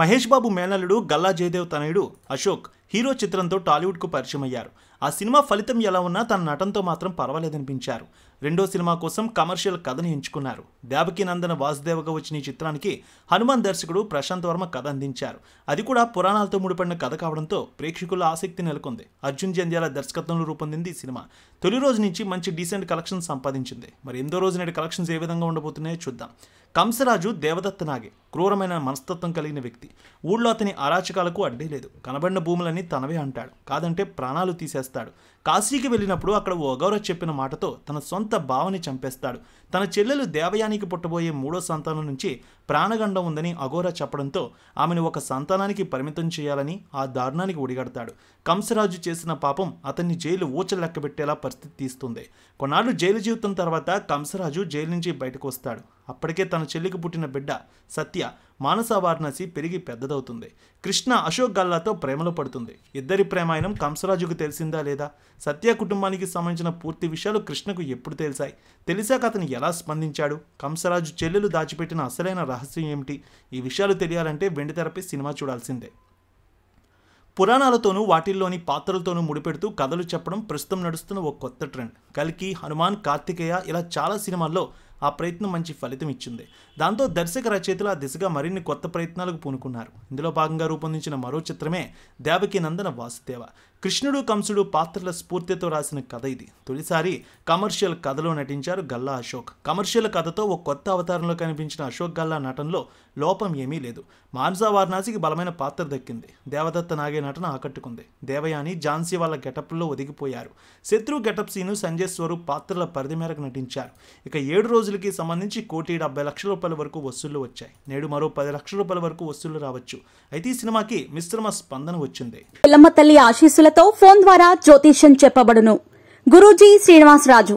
మహేష్ బాబు మేనల్లుడు గల్లా జయదేవ్ తనయుడు అశోక్ హీరో చిత్రంతో టాలీవుడ్కు పరిచయం అయ్యారు. ఆ సినిమా ఫలితం ఎలా ఉన్నా తన నటనతో మాత్రం పర్వాలేదనిపించారు. రెండో సినిమా కోసం కమర్షియల్ కథను ఎంచుకున్నారు. దేవకి నందన వాసుదేవగా వచ్చిన ఈ చిత్రానికి హనుమాన్ దర్శకుడు ప్రశాంత్ వర్మ కథ అందించారు. అది కూడా పురాణాలతో ముడిపడిన కథ కావడంతో ప్రేక్షకుల ఆసక్తి నెలకొంది. అర్జున్ జంధ్యాల దర్శకత్వంలో రూపొందింది ఈ సినిమా. తొలి రోజు నుంచి మంచి డీసెంట్ కలెక్షన్ సంపాదించింది. మరి ఎనిమిదో రోజు నేటి కలెక్షన్స్ ఏ విధంగా ఉండబోతున్నాయో చూద్దాం. కంసరాజు దేవదత్త నాగే క్రూరమైన మనస్తత్వం కలిగిన వ్యక్తి. ఊళ్ళో అతని అరాచకాలకు అడ్డే లేదు. కనబడిన భూములన్నీ తనవే అంటాడు. కాదంటే ప్రాణాలు తీసేస్తాడు. కాశీకి వెళ్ళినప్పుడు అక్కడ ఓ అఘోర చెప్పిన మాటతో తన సొంత బావని చంపేస్తాడు. తన చెల్లెలు దేవయానికి పుట్టబోయే మూడో సంతానం నుంచి ప్రాణగండం ఉందని అఘోర చెప్పడంతో ఆమెను ఒక సంతానానికి పరిమితం చేయాలని ఆ దారుణానికి ఒడిగడతాడు. కంసరాజు చేసిన పాపం అతన్ని జైలు ఊచలు లెక్కబెట్టేలా పరిస్థితి తీస్తుంది. కొన్నాళ్ళు జైలు జీవితం తర్వాత కంసరాజు జైలు నుంచి బయటకు వస్తాడు. అప్పటికే తన చెల్లికి పుట్టిన బిడ్డ సత్య మానస వారణాసి పెరిగి పెద్దదవుతుంది. కృష్ణ అశోక్ గల్లాతో ప్రేమలో పడుతుంది. ఇద్దరి ప్రేమాయణం కంసరాజుకు తెలిసిందా లేదా? సత్య కుటుంబానికి సంబంధించిన పూర్తి విషయాలు కృష్ణకు ఎప్పుడు తెలిసాయి? తెలిసాక అతను ఎలా స్పందించాడు? కంసరాజు చెల్లెలు దాచిపెట్టిన అసలైన రహస్యం ఏమిటి? ఈ విషయాలు తెలియాలంటే వెండితెరపై సినిమా చూడాల్సిందే. పురాణాలతోనూ వాటిల్లోని పాత్రలతోనూ ముడిపెడుతూ కథలు చెప్పడం ప్రస్తుతం నడుస్తున్న ఒక కొత్త ట్రెండ్. కల్కి, హనుమాన్, కార్తికేయ ఇలా చాలా సినిమాల్లో ఆ ప్రయత్నం మంచి ఫలితం ఇచ్చింది. దాంతో దర్శక రచయితలు ఆ దిశగా మరిన్ని కొత్త ప్రయత్నాలకు పూనుకున్నారు. ఇందులో భాగంగా రూపొందించిన మరో చిత్రమే దేవకి నందన వాసుదేవ. కృష్ణుడు కంసుడు పాత్రల స్ఫూర్తితో రాసిన కథ ఇది. తొలిసారి కమర్షియల్ కథలో నటించారు గల్లా అశోక్. కమర్షియల్ కథతో ఒక కొత్త అవతారంలో కనిపించిన అశోక్ గల్లా నటనలో లోపం ఏమీ లేదు. మానస వారణాసికి బలమైన పాత్ర దక్కింది. దేవదత్త నాగే నటన ఆకట్టుకుంది. దేవయాని, ఝాన్సీ వాళ్ళ గెటప్లో ఒదిగిపోయారు. శత్రు గెటప్ సీను, సంజయ్ స్వరూప్ పాత్రల పరిధి మేరకు నటించారు. ఇక 7 రోజులకి సంబంధించి 1,70,00,000 రూపాయల వరకు వసూళ్లు వచ్చాయి. నేడు మరో 10 లక్షల రూపాయల వరకు వసూళ్లు రావచ్చు. అయితే ఈ సినిమాకి మిశ్రమ స్పందన వచ్చింది. పిల్లమ్మ తల్లి ఆశీస్సులతో ఫోన్ ద్వారా జ్యోతిష్యం చెప్పబడును. గురూజీ శ్రీనివాసరాజు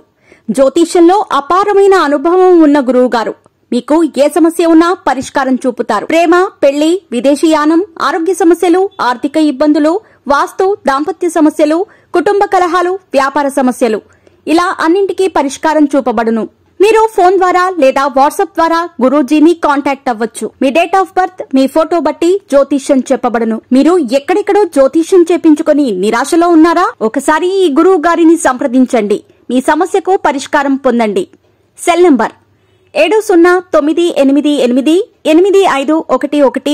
జ్యోతిష్యంలో అపారమైన అనుభవం ఉన్న గురువు గారు మీకు ఏ సమస్య ఉన్నా పరిష్కారం చూపుతారు. ప్రేమ, పెళ్లి, విదేశీయానం, ఆరోగ్య సమస్యలు, ఆర్థిక ఇబ్బందులు, వాస్తు, దాంపత్య సమస్యలు, కుటుంబ కలహాలు, వ్యాపార సమస్యలు ఇలా అన్నింటికీ పరిష్కారం చూపబడును. మీరు ఫోన్ ద్వారా లేదా వాట్సాప్ ద్వారా గురూజీని కాంటాక్ట్ అవ్వచ్చు. మీ డేట్ ఆఫ్ బర్త్, మీ ఫోటో బట్టి జ్యోతిష్యం చెప్పబడును. మీరు ఎక్కడెక్కడో జ్యోతిష్యం చేపించుకుని నిరాశలో ఉన్నారా? ఒకసారి ఈ గురువు గారిని సంప్రదించండి. మీ సమస్యకు పరిష్కారం పొందండి. Cell number 7098888511